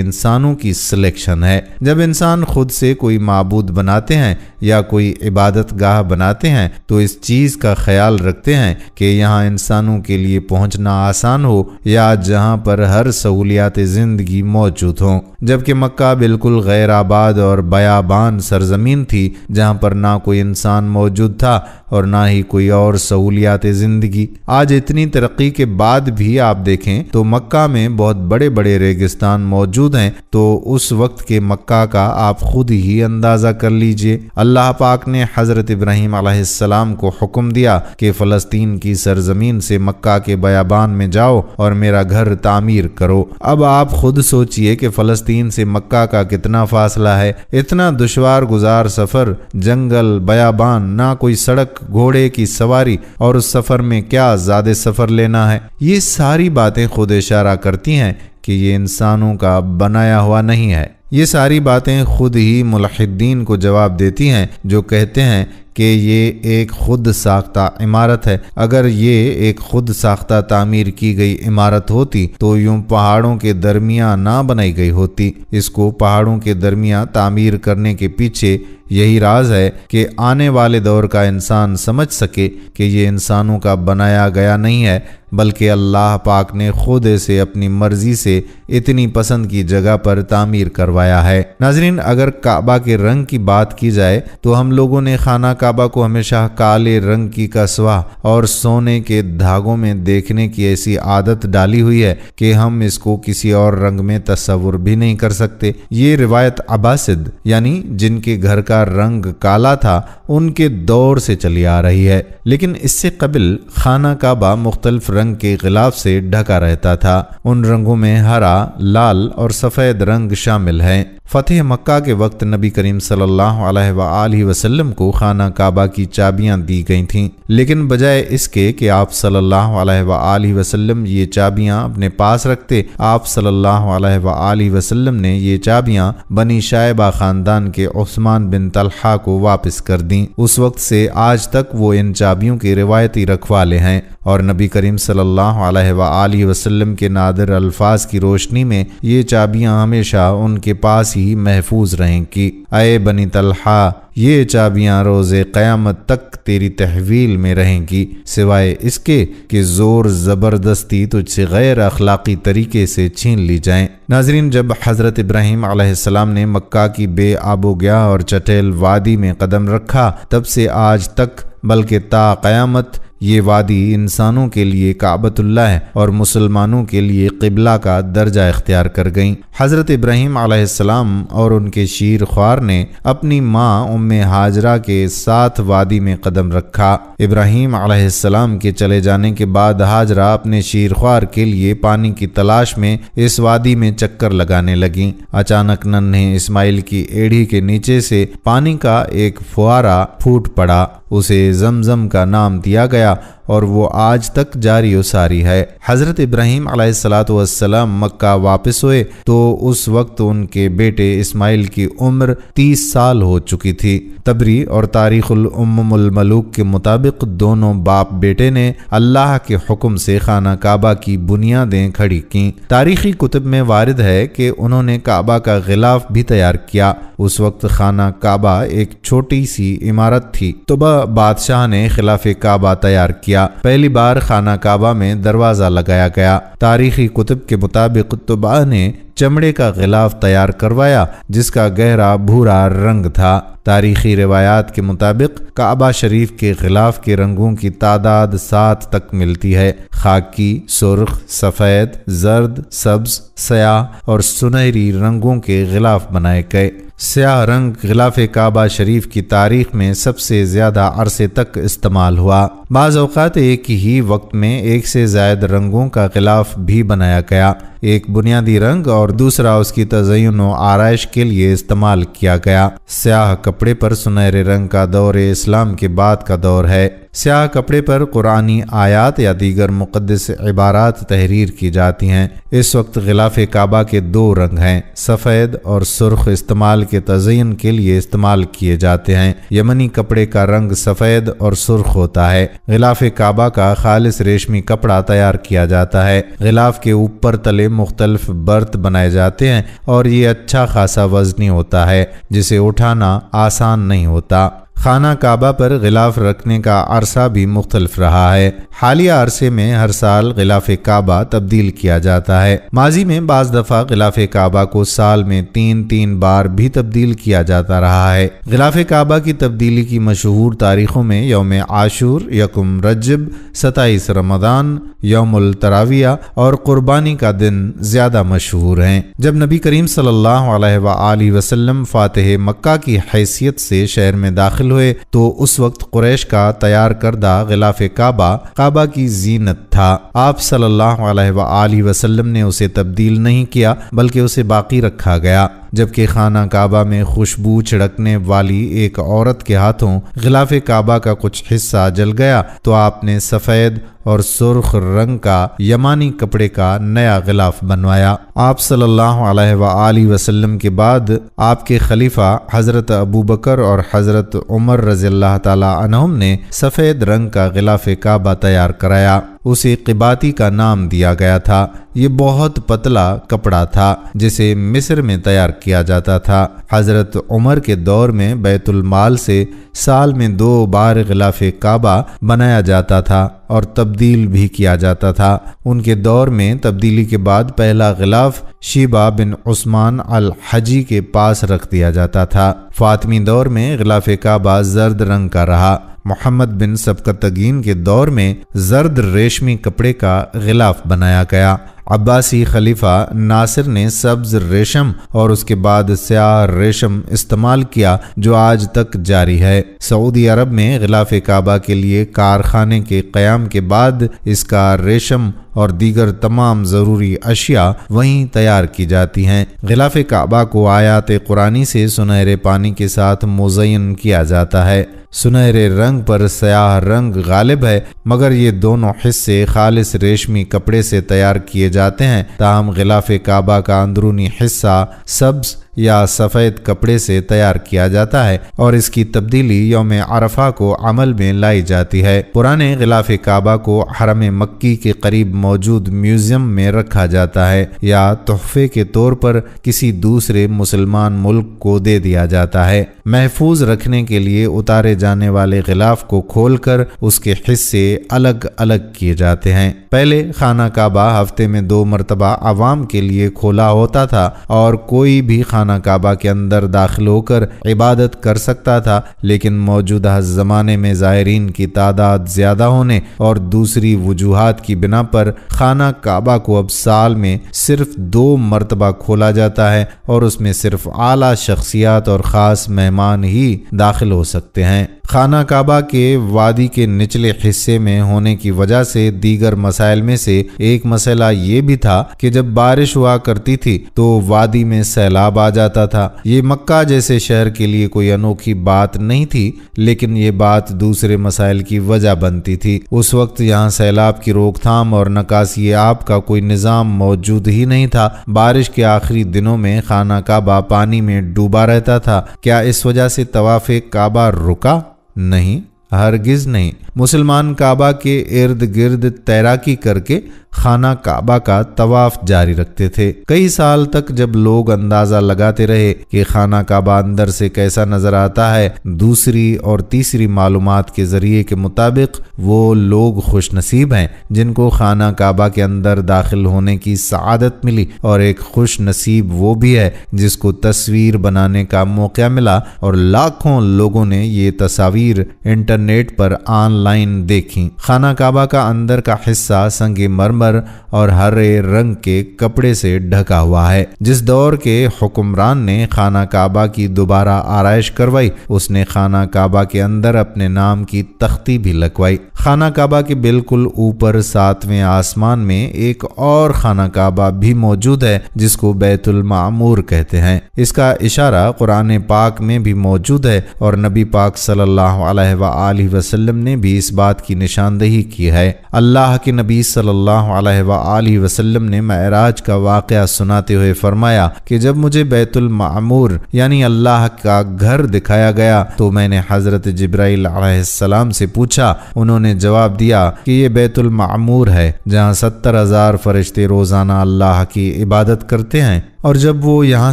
انسانوں کی سلیکشن ہے۔ جب انسان خود سے کوئی معبود بناتے ہیں یا کوئی عبادت گاہ بناتے ہیں تو اس چیز کا خیال رکھتے ہیں کہ یہاں انسانوں کے لیے پہنچنا آسان ہو یا جہاں پر ہر سہولیات زندگی موجود ہوں، جبکہ مکہ بالکل غیر آباد اور بیابان سرزمین تھی جہاں پر نہ کوئی انسان موجود تھا اور نہ ہی کوئی اور سہولیات زندگی۔ آج اتنی ترقی کے بعد بھی آپ دیکھیں تو مکہ میں بہت بڑے بڑے ریگستان موجود ہیں، تو اس وقت کے مکہ کا آپ خود ہی اندازہ کر لیجئے۔ اللہ پاک نے حضرت ابراہیم علیہ السلام کو حکم دیا کہ فلسطین کی سرزمین سے مکہ کے بیابان میں جاؤ اور میرا گھر تعمیر کرو۔ اب آپ خود سوچئے کہ فلسطین سے مکہ کا کتنا فاصلہ ہے، اتنا دشوار گزار سفر، جنگل، بیابان، نہ کوئی سڑک، گھوڑے کی سواری، اور اس سفر میں کیا زیادہ سفر لینا ہے۔ یہ ساری باتیں خود اشارہ کرتی ہیں کہ یہ انسانوں کا بنایا ہوا نہیں ہے۔ یہ ساری باتیں خود ہی ملحدین کو جواب دیتی ہیں جو کہتے ہیں کہ یہ ایک خود ساختہ عمارت ہے۔ اگر یہ ایک خود ساختہ تعمیر کی گئی عمارت ہوتی تو یوں پہاڑوں کے درمیان نہ بنائی گئی ہوتی۔ اس کو پہاڑوں کے درمیان تعمیر کرنے کے پیچھے یہی راز ہے کہ آنے والے دور کا انسان سمجھ سکے کہ یہ انسانوں کا بنایا گیا نہیں ہے، بلکہ اللہ پاک نے خود اسے اپنی مرضی سے اتنی پسند کی جگہ پر تعمیر کروایا ہے۔ ناظرین، اگر کعبہ کے رنگ کی بات کی جائے تو ہم لوگوں نے خانہ کعبہ کو ہمیشہ کالے رنگ کی کسوہ اور سونے کے دھاگوں میں دیکھنے کی ایسی عادت ڈالی ہوئی ہے کہ ہم اس کو کسی اور رنگ میں تصور بھی نہیں کر سکتے۔ یہ روایت عباسد یعنی جن کے گھر کا رنگ کالا تھا ان کے دور سے چلی آ رہی ہے، لیکن اس سے قبل خانہ کعبہ مختلف رنگ کے غلاف سے ڈھکا رہتا تھا۔ ان رنگوں میں ہرا، لال اور سفید رنگ شامل ہیں۔ فتح مکہ کے وقت نبی کریم صلی اللہ علیہ وآلہ وسلم کو خانہ کعبہ کی چابیاں دی گئی تھیں، لیکن بجائے اس کے کہ آپ صلی اللہ علیہ وآلہ وسلم یہ چابیاں اپنے پاس رکھتے، آپ صلی اللہ علیہ وآلہ وسلم نے یہ چابیاں بنی شائبہ خاندان کے عثمان بن طلحہ کو واپس کر دیں۔ اس وقت سے آج تک وہ ان چابیوں کے روایتی رکھوالے ہیں اور نبی کریم صلی اللہ علیہ وآلہ وسلم کے نادر الفاظ کی روشنی میں یہ چابیاں ہمیشہ ان کے پاس ہی محفوظ رہیں گی۔ اے بنی طلحہ، یہ چابیاں روز قیامت تک تیری تحویل میں رہیں گی، سوائے اس کے کہ زور زبردستی تجھ سے غیر اخلاقی طریقے سے چھین لی جائیں۔ ناظرین، جب حضرت ابراہیم علیہ السلام نے مکہ کی بے آب و گیا اور چٹیل وادی میں قدم رکھا، تب سے آج تک بلکہ تا قیامت یہ وادی انسانوں کے لیے کعبۃ اللہ ہے اور مسلمانوں کے لیے قبلہ کا درجہ اختیار کر گئیں۔ حضرت ابراہیم علیہ السلام اور ان کے شیر خوار نے اپنی ماں ام ہاجرہ کے ساتھ وادی میں قدم رکھا۔ ابراہیم علیہ السلام کے چلے جانے کے بعد ہاجرہ اپنے شیر خوار کے لیے پانی کی تلاش میں اس وادی میں چکر لگانے لگیں۔ اچانک ننھے اسماعیل کی ایڑھی کے نیچے سے پانی کا ایک فوارہ پھوٹ پڑا، اسے زمزم کا نام دیا گیا اور وہ آج تک جاری و ساری ہے۔ حضرت ابراہیم علیہ السلام مکہ واپس ہوئے تو اس وقت ان کے بیٹے اسماعیل کی عمر 30 سال ہو چکی تھی۔ تبری اور تاریخ الامم الملوک کے مطابق دونوں باپ بیٹے نے اللہ کے حکم سے خانہ کعبہ کی بنیادیں کھڑی کیں۔ تاریخی کتب میں وارد ہے کہ انہوں نے کعبہ کا غلاف بھی تیار کیا۔ اس وقت خانہ کعبہ ایک چھوٹی سی عمارت تھی، تو بادشاہ نے خلاف کعبہ تیار کیا۔ پہلی بار خانہ کعبہ میں دروازہ لگایا گیا۔ تاریخی کتب کے مطابق طباع نے چمڑے کا غلاف تیار کروایا جس کا گہرا بھورا رنگ تھا۔ تاریخی روایات کے مطابق کعبہ شریف کے غلاف کے رنگوں کی تعداد 7 تک ملتی ہے۔ خاکی، سرخ، سفید، زرد، سبز، سیاہ اور سنہری رنگوں کے غلاف بنائے گئے۔ سیاہ رنگ غلاف کعبہ شریف کی تاریخ میں سب سے زیادہ عرصے تک استعمال ہوا۔ بعض اوقات ایک ہی وقت میں ایک سے زائد رنگوں کا غلاف بھی بنایا گیا، ایک بنیادی رنگ اور دوسرا اس کی تزئین و آرائش کے لیے استعمال کیا گیا۔ سیاہ کپڑے پر سنہرے رنگ کا دور اسلام کے بعد کا دور ہے۔ سیاہ کپڑے پر قرآنی آیات یا دیگر مقدس عبارات تحریر کی جاتی ہیں۔ اس وقت غلاف کعبہ کے دو رنگ ہیں، سفید اور سرخ، استعمال کے تزئین کے لیے استعمال کیے جاتے ہیں۔ یمنی کپڑے کا رنگ سفید اور سرخ ہوتا ہے۔ غلاف کعبہ کا خالص ریشمی کپڑا تیار کیا جاتا ہے۔ غلاف کے اوپر تلے مختلف برت بنائے جاتے ہیں اور یہ اچھا خاصا وزنی ہوتا ہے جسے اٹھانا آسان نہیں ہوتا۔ خانہ کعبہ پر غلاف رکھنے کا عرصہ بھی مختلف رہا ہے۔ حالیہ عرصے میں ہر سال غلاف کعبہ تبدیل کیا جاتا ہے۔ ماضی میں بعض دفعہ غلاف کعبہ کو سال میں 3 بار بھی تبدیل کیا جاتا رہا ہے۔ غلاف کعبہ کی تبدیلی کی مشہور تاریخوں میں یوم عاشور، 1 رجب، 27 رمضان، یوم التراویہ اور قربانی کا دن زیادہ مشہور ہیں۔ جب نبی کریم صلی اللہ علیہ وآلہ وسلم فاتح مکہ کی حیثیت سے شہر میں داخل ہوئے تو اس وقت قریش کا تیار کردہ غلاف کعبہ کی زینت تھا۔ آپ صلی اللہ علیہ وآلہ وسلم نے اسے تبدیل نہیں کیا بلکہ اسے باقی رکھا گیا۔ جبکہ خانہ کعبہ میں خوشبو چھڑکنے والی ایک عورت کے ہاتھوں غلاف کعبہ کا کچھ حصہ جل گیا تو آپ نے سفید اور سرخ رنگ کا یمانی کپڑے کا نیا غلاف بنوایا۔ آپ صلی اللہ علیہ وآلہ وسلم کے بعد آپ کے خلیفہ حضرت ابوبکر اور حضرت عمر رضی اللہ تعالی عنہم نے سفید رنگ کا غلاف کعبہ تیار کرایا۔ اسے قباتی کا نام دیا گیا تھا۔ یہ بہت پتلا کپڑا تھا جسے مصر میں تیار کیا جاتا تھا۔ حضرت عمر کے دور میں بیت المال سے سال میں 2 بار غلاف کعبہ بنایا جاتا تھا اور تبدیل بھی کیا جاتا تھا۔ ان کے دور میں تبدیلی کے بعد پہلا غلاف شیبہ بن عثمان الحجی کے پاس رکھ دیا جاتا تھا۔ فاطمی دور میں غلاف کعبہ زرد رنگ کا رہا۔ محمد بن سبکتگین کے دور میں زرد ریشمی کپڑے کا غلاف بنایا گیا۔ عباسی خلیفہ ناصر نے سبز ریشم اور اس کے بعد سیاہ ریشم استعمال کیا جو آج تک جاری ہے۔ سعودی عرب میں غلاف کعبہ کے لیے کارخانے کے قیام کے بعد اس کا ریشم اور دیگر تمام ضروری اشیاء وہیں تیار کی جاتی ہیں۔ غلاف کعبہ کو آیات قرآنی سے سنہرے پانی کے ساتھ مزین کیا جاتا ہے۔ سنہرے رنگ پر سیاہ رنگ غالب ہے مگر یہ دونوں حصے خالص ریشمی کپڑے سے تیار کیے جاتے ہیں، تاہم غلاف کعبہ کا اندرونی حصہ سبز یا سفید کپڑے سے تیار کیا جاتا ہے اور اس کی تبدیلی یوم عرفہ کو عمل میں لائی جاتی ہے۔ پرانے غلاف کعبہ کو حرم مکی کے قریب موجود میوزیم میں رکھا جاتا ہے یا تحفے کے طور پر کسی دوسرے مسلمان ملک کو دے دیا جاتا ہے۔ محفوظ رکھنے کے لیے اتارے جانے والے غلاف کو کھول کر اس کے حصے الگ الگ کیے جاتے ہیں۔ پہلے خانہ کعبہ ہفتے میں 2 مرتبہ عوام کے لیے کھولا ہوتا تھا اور کوئی بھی خانہ کعبہ کے اندر داخل ہو کر عبادت کر سکتا تھا، لیکن موجودہ زمانے میں زائرین کی تعداد زیادہ ہونے اور دوسری وجوہات کی بنا پر خانہ کعبہ کو اب سال میں صرف 2 مرتبہ کھولا جاتا ہے اور اس میں صرف اعلیٰ شخصیات اور خاص مہمان ہی داخل ہو سکتے ہیں۔ خانہ کعبہ کے وادی کے نچلے حصے میں ہونے کی وجہ سے دیگر مسائل میں سے ایک مسئلہ یہ بھی تھا کہ جب بارش ہوا کرتی تھی تو وادی میں سیلاب آ جاتا تھا۔ یہ مکہ جیسے شہر کے لیے کوئی انوکھی بات نہیں تھی، لیکن یہ بات دوسرے مسائل کی وجہ بنتی تھی۔ اس وقت یہاں سیلاب کی روک تھام اور نکاسی آب کا کوئی نظام موجود ہی نہیں تھا۔ بارش کے آخری دنوں میں خانہ کعبہ پانی میں ڈوبا رہتا تھا۔ کیا اس وجہ سے طواف کعبہ رکا؟ نہیں، ہرگز نہیں۔ مسلمان کعبہ کے ارد گرد تیراکی کر کے خانہ کعبہ کا طواف جاری رکھتے تھے۔ کئی سال تک جب لوگ اندازہ لگاتے رہے کہ خانہ کعبہ اندر سے کیسا نظر آتا ہے، دوسری اور تیسری معلومات کے ذریعے کے مطابق وہ لوگ خوش نصیب ہیں جن کو خانہ کعبہ کے اندر داخل ہونے کی سعادت ملی، اور ایک خوش نصیب وہ بھی ہے جس کو تصویر بنانے کا موقع ملا اور لاکھوں لوگوں نے یہ تصاویر internet internet per on line دیکھیں۔ خانہ کعبہ کا اندر کا حصہ سنگ مرمر اور ہرے رنگ کے کپڑے سے ڈھکا ہوا ہے۔ جس دور کے حکمران نے خانہ کعبہ کی دوبارہ آرائش کروائی، اس نے خانہ کعبہ کے اندر اپنے نام کی تختی بھی لگوائی۔ خانہ کعبہ کے بالکل اوپر 7ویں آسمان میں ایک اور خانہ کعبہ بھی موجود ہے جس کو بیت المعمور کہتے ہیں۔ اس کا اشارہ قرآن پاک میں بھی موجود ہے اور نبی پاک صلی اللہ علیہ وآلہ وسلم نے بھی اس بات کی نشاندہی کی ہے۔ اللہ کے نبی صلی اللہ علیہ وآلہ وسلم نے معراج کا واقعہ سناتے ہوئے فرمایا کہ جب مجھے بیت المعمور یعنی اللہ کا گھر دکھایا گیا تو میں نے حضرت جبرائیل علیہ السلام سے پوچھا۔ انہوں نے جواب دیا کہ یہ بیت المعمور ہے جہاں 70,000 فرشتے روزانہ اللہ کی عبادت کرتے ہیں، اور جب وہ یہاں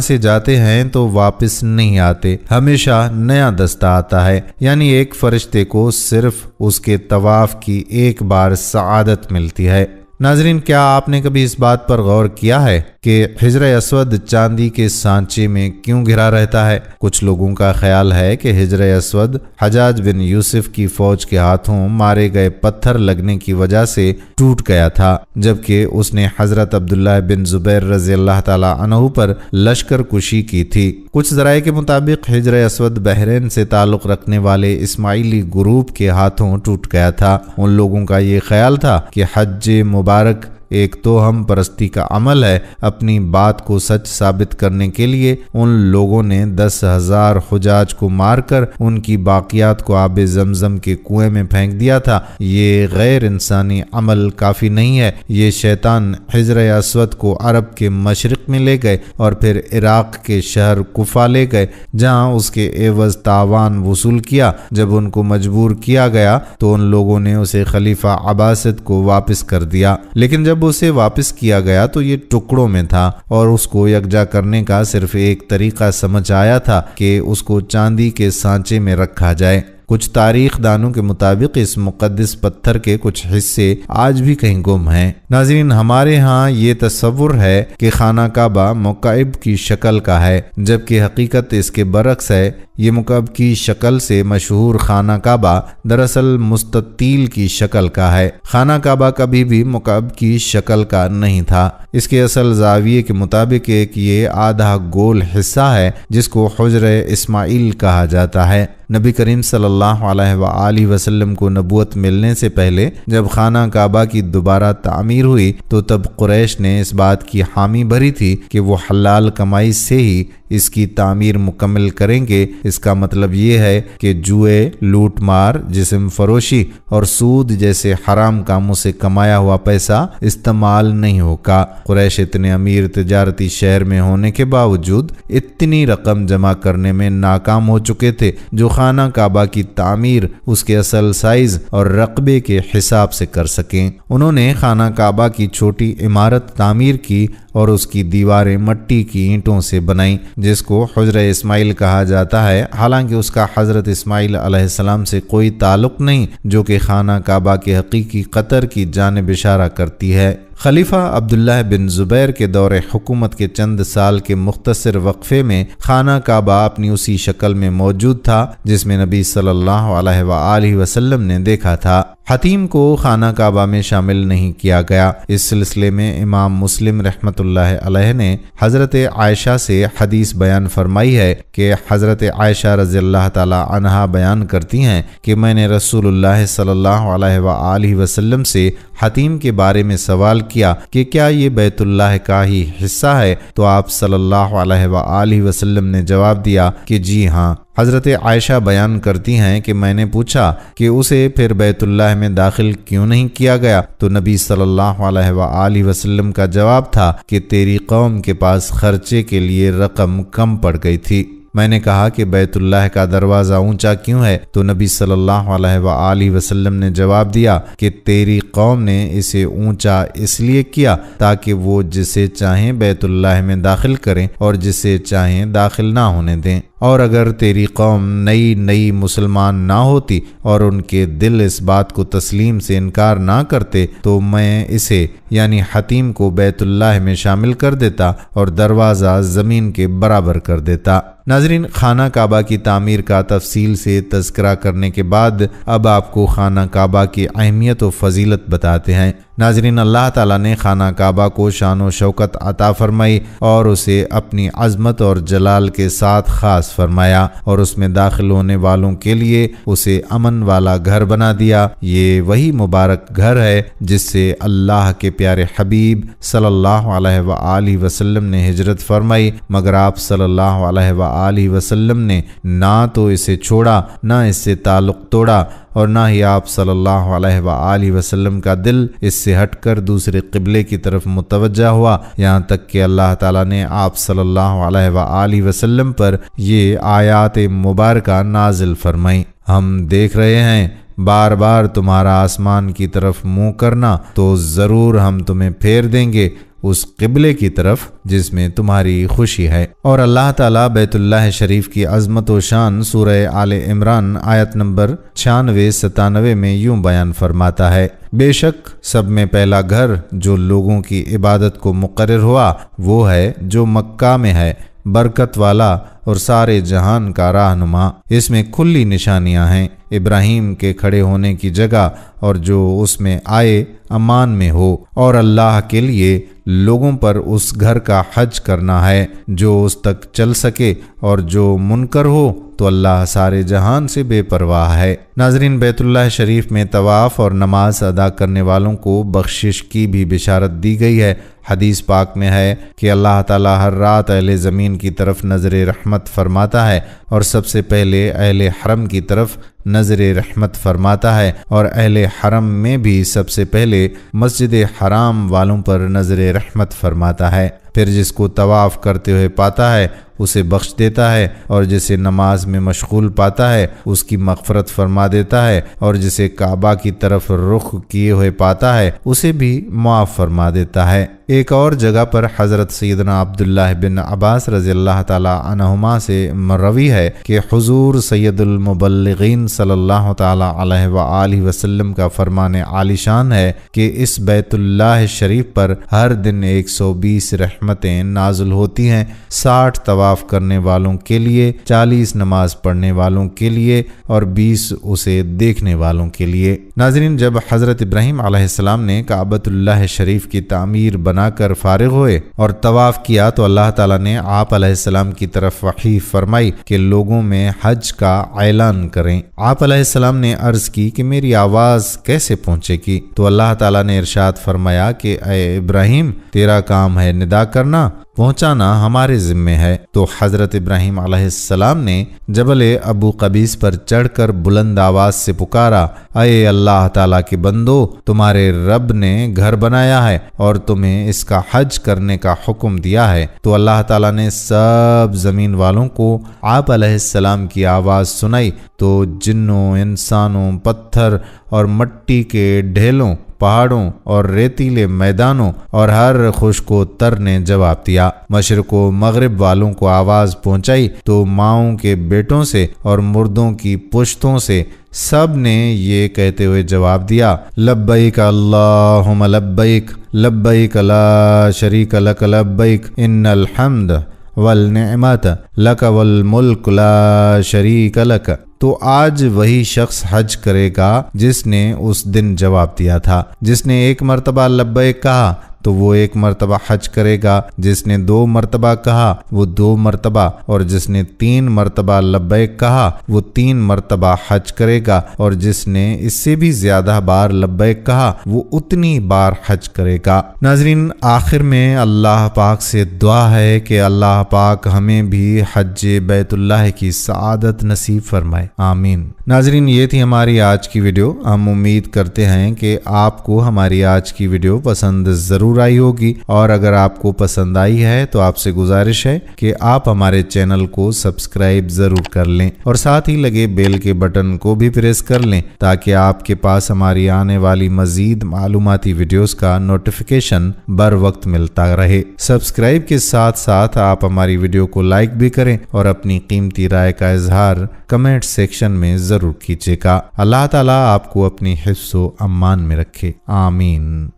سے جاتے ہیں تو واپس نہیں آتے، ہمیشہ نیا دستہ آتا ہے، یعنی ایک فرشتے کو صرف اس کے طواف کی ایک بار سعادت ملتی ہے۔ ناظرین، کیا آپ نے کبھی اس بات پر غور کیا ہے کہ حجر اسود چاندی کے سانچے میں کیوں گھرا رہتا ہے؟ کچھ لوگوں کا خیال ہے کہ حجر اسود حجاج بن یوسف کی فوج کے ہاتھوں مارے گئے پتھر لگنے کی وجہ سے ٹوٹ گیا تھا، جبکہ اس نے حضرت عبداللہ بن زبیر رضی اللہ تعالی عنہ پر لشکر کشی کی تھی۔ کچھ ذرائع کے مطابق حجر اسود بحرین سے تعلق رکھنے والے اسماعیلی گروپ کے ہاتھوں ٹوٹ گیا تھا۔ ان لوگوں کا یہ خیال تھا کہ حج مبارک ایک توہم پرستی کا عمل ہے۔ اپنی بات کو سچ ثابت کرنے کے لیے ان لوگوں نے 10,000 حجاج کو مار کر ان کی باقیات کو آب زمزم کے کنویں میں پھینک دیا تھا۔ یہ غیر انسانی عمل کافی نہیں ہے۔ یہ شیطان حجر اسود کو عرب کے مشرق میں لے گئے اور پھر عراق کے شہر کوفہ لے گئے، جہاں اس کے عوض تاوان وصول کیا۔ جب ان کو مجبور کیا گیا تو ان لوگوں نے اسے خلیفہ عباسد کو واپس کر دیا، لیکن جب اسے واپس کیا گیا تو یہ ٹکڑوں میں تھا، اور اس کو یکجا کرنے کا صرف ایک طریقہ سمجھ آیا تھا کہ اس کو چاندی کے سانچے میں رکھا جائے۔ کچھ تاریخ دانوں کے مطابق اس مقدس پتھر کے کچھ حصے آج بھی کہیں گم ہیں۔ ناظرین، ہمارے ہاں یہ تصور ہے کہ خانہ کعبہ مکعب کی شکل کا ہے، جبکہ حقیقت اس کے برعکس ہے۔ یہ مکعب کی شکل سے مشہور خانہ کعبہ دراصل مستطیل کی شکل کا ہے۔ خانہ کعبہ کبھی بھی مکعب کی شکل کا نہیں تھا۔ اس کے اصل زاویے کے مطابق ایک یہ آدھا گول حصہ ہے جس کو حجر اسماعیل کہا جاتا ہے۔ نبی کریم صلی اللہ علیہ وآلہ وسلم کو نبوت ملنے سے پہلے جب خانہ کعبہ کی دوبارہ تعمیر ہوئی تو تب قریش نے اس بات کی حامی بھری تھی کہ وہ حلال کمائی سے ہی اس کی تعمیر مکمل کریں گے۔ اس کا مطلب یہ ہے کہ جوئے، لوٹ مار، جسم فروشی اور سود جیسے حرام کاموں سے کمایا ہوا پیسہ استعمال نہیں ہوگا۔ قریش اتنے امیر تجارتی شہر میں ہونے کے باوجود اتنی رقم جمع کرنے میں ناکام ہو چکے تھے جو خانہ کعبہ کی تعمیر اس کے اصل سائز اور رقبے کے حساب سے کر سکیں۔ انہوں نے خانہ کعبہ کی چھوٹی عمارت تعمیر کی اور اس کی دیواریں مٹی کی اینٹوں سے بنائیں، جس کو حجر اسماعیل کہا جاتا ہے، حالانکہ اس کا حضرت اسماعیل علیہ السلام سے کوئی تعلق نہیں، جو کہ خانہ کعبہ کے حقیقی قطر کی جانب اشارہ کرتی ہے۔ خلیفہ عبداللہ بن زبیر کے دور حکومت کے چند سال کے مختصر وقفے میں خانہ کعبہ اپنی اسی شکل میں موجود تھا جس میں نبی صلی اللہ علیہ وآلہ وسلم نے دیکھا تھا۔ حتیم کو خانہ کعبہ میں شامل نہیں کیا گیا۔ اس سلسلے میں امام مسلم رحمۃ اللہ علیہ نے حضرت عائشہ سے حدیث بیان فرمائی ہے کہ حضرت عائشہ رضی اللہ تعالی عنہا بیان کرتی ہیں کہ میں نے رسول اللہ صلی اللہ علیہ وآلہ وسلم سے حتیم کے بارے میں سوال کیا کہ کیا یہ بیت اللہ کا ہی حصہ ہے، تو آپ صلی اللہ علیہ وآلہ وسلم نے جواب دیا کہ جی ہاں۔ حضرت عائشہ بیان کرتی ہیں کہ میں نے پوچھا کہ اسے پھر بیت اللہ میں داخل کیوں نہیں کیا گیا، تو نبی صلی اللہ علیہ وآلہ وسلم کا جواب تھا کہ تیری قوم کے پاس خرچے کے لیے رقم کم پڑ گئی تھی۔ میں نے کہا کہ بیت اللہ کا دروازہ اونچا کیوں ہے، تو نبی صلی اللہ علیہ وآلہ وسلم نے جواب دیا کہ تیری قوم نے اسے اونچا اس لیے کیا تاکہ وہ جسے چاہیں بیت اللہ میں داخل کریں اور جسے چاہیں داخل نہ ہونے دیں، اور اگر تیری قوم نئی مسلمان نہ ہوتی اور ان کے دل اس بات کو تسلیم سے انکار نہ کرتے تو میں اسے یعنی حتیم کو بیت اللہ میں شامل کر دیتا اور دروازہ زمین کے برابر کر دیتا۔ ناظرین، خانہ کعبہ کی تعمیر کا تفصیل سے تذکرہ کرنے کے بعد اب آپ کو خانہ کعبہ کی اہمیت و فضیلت بتاتے ہیں۔ ناظرین، اللہ تعالیٰ نے خانہ کعبہ کو شان و شوکت عطا فرمائی اور اسے اپنی عظمت اور جلال کے ساتھ خاص فرمایا اور اس میں داخل ہونے والوں کے لیے اسے امن والا گھر بنا دیا۔ یہ وہی مبارک گھر ہے جس سے اللہ کے پیارے حبیب صلی اللہ علیہ وآلہ وسلم نے ہجرت فرمائی، مگر آپ صلی اللہ علیہ وآلہ وسلم نے نہ تو اسے چھوڑا، نہ اس سے تعلق توڑا، اور نہ ہی آپ صلی اللہ علیہ وآلہ وسلم کا دل اس سے ہٹ کر دوسرے قبلے کی طرف متوجہ ہوا، یہاں تک کہ اللہ تعالیٰ نے آپ صلی اللہ علیہ وآلہ وسلم پر یہ آیات مبارکہ نازل فرمائی۔ ہم دیکھ رہے ہیں بار بار تمہارا آسمان کی طرف منہ کرنا، تو ضرور ہم تمہیں پھیر دیں گے اس قبلے کی طرف جس میں تمہاری خوشی ہے۔ اور اللہ تعالیٰ بیت اللہ شریف کی عظمت و شان سورہ آل عمران آیت نمبر 96-97 میں یوں بیان فرماتا ہے، بے شک سب میں پہلا گھر جو لوگوں کی عبادت کو مقرر ہوا وہ ہے جو مکہ میں ہے، برکت والا اور سارے جہان کا رہنما۔ اس میں کھلی نشانیاں ہیں، ابراہیم کے کھڑے ہونے کی جگہ، اور جو اس میں آئے امان میں ہو، اور اللہ کے لیے لوگوں پر اس گھر کا حج کرنا ہے جو اس تک چل سکے، اور جو منکر ہو تو اللہ سارے جہان سے بے پرواہ ہے۔ ناظرین، بیت اللہ شریف میں طواف اور نماز ادا کرنے والوں کو بخشش کی بھی بشارت دی گئی ہے۔ حدیث پاک میں ہے کہ اللہ تعالیٰ ہر رات اہل زمین کی طرف نظر رحمت فرماتا ہے، اور سب سے پہلے اہل حرم کی طرف نظر رحمت فرماتا ہے، اور اہل حرم میں بھی سب سے پہلے مسجد حرام والوں پر نظر رحمت فرماتا ہے۔ پھر جس کو طواف کرتے ہوئے پاتا ہے اسے بخش دیتا ہے، اور جسے نماز میں مشغول پاتا ہے اس کی مغفرت فرما دیتا ہے، اور جسے کعبہ کی طرف رخ کیے ہوئے پاتا ہے اسے بھی معاف فرما دیتا ہے۔ ایک اور جگہ پر حضرت سیدنا عبداللہ بن عباس رضی اللہ تعالی عنہما سے مروی ہے کہ حضور سید المبلغین صلی اللہ تعالی علیہ وآلہ وسلم کا فرمان عالی شان ہے کہ اس بیت اللہ شریف پر ہر دن 120 رحمتیں نازل ہوتی ہیں، 60 طواف کرنے والوں کے لیے، 40 نماز پڑھنے والوں کے لیے، اور 20 اسے دیکھنے والوں کے لیے۔ ناظرین، جب حضرت ابراہیم علیہ السلام نے کعبۃ اللہ شریف کی تعمیر بنا کر فارغ ہوئے اور طواف کیا تو اللہ تعالیٰ نے آپ علیہ السلام کی طرف وحی فرمائی کہ لوگوں میں حج کا اعلان کریں۔ آپ علیہ السلام نے عرض کی کہ میری آواز کیسے پہنچے گی؟ تو اللہ تعالیٰ نے ارشاد فرمایا کہ اے ابراہیم، تیرا کام ہے ندا کرنا، پہنچانا ہمارے ذمے ہے۔ تو حضرت ابراہیم علیہ السلام نے جبل ابو قبیس پر چڑھ کر بلند آواز سے پکارا، اے اللہ تعالیٰ کے بندو، تمہارے رب نے گھر بنایا ہے اور تمہیں اس کا حج کرنے کا حکم دیا ہے۔ تو اللہ تعالیٰ نے سب زمین والوں کو آپ علیہ السلام کی آواز سنائی، تو جنوں، انسانوں، پتھر اور مٹی کے ڈھیلوں، پہاڑوں اور ریتیلے میدانوں اور ہر خشک و تر نے جواب دیا۔ مشرق و مغرب والوں کو آواز پہنچائی تو ماؤں کے بیٹوں سے اور مردوں کی پشتوں سے سب نے یہ کہتے ہوئے جواب دیا، لبیک اللہم لبیک، لبیک لا شریک لک لبیک، ان الحمد والنعمت لک والملک لا شریک لک۔ تو آج وہی شخص حج کرے گا جس نے اس دن جواب دیا تھا۔ جس نے ایک مرتبہ لبیک کہا تو وہ ایک مرتبہ حج کرے گا، جس نے 2 مرتبہ کہا وہ 2 مرتبہ، اور جس نے 3 مرتبہ لبیک کہا وہ 3 مرتبہ حج کرے گا، اور جس نے اس سے بھی زیادہ بار لبیک کہا وہ اتنی بار حج کرے گا۔ ناظرین، آخر میں اللہ پاک سے دعا ہے کہ اللہ پاک ہمیں بھی حج بیت اللہ کی سعادت نصیب فرمائے، آمین۔ ناظرین، یہ تھی ہماری آج کی ویڈیو۔ ہم امید کرتے ہیں کہ آپ کو ہماری آج کی ویڈیو پسند ضرور آئی ہوگی، اور اگر آپ کو پسند آئی ہے تو آپ سے گزارش ہے کہ آپ ہمارے چینل کو سبسکرائب ضرور کر لیں، اور ساتھ ہی لگے بیل کے بٹن کو بھی پریس کر لیں تاکہ آپ کے پاس ہماری آنے والی مزید معلوماتی ویڈیوز کا نوٹیفیکیشن بر وقت ملتا رہے۔ سبسکرائب کے ساتھ ساتھ آپ ہماری ویڈیو کو لائک بھی کریں اور اپنی قیمتی رائے کا اظہار کمنٹ سیکشن میں ضرور کیجیے گا۔ اللہ تعالیٰ آپ کو اپنی حفظ و امان میں رکھے، آمین۔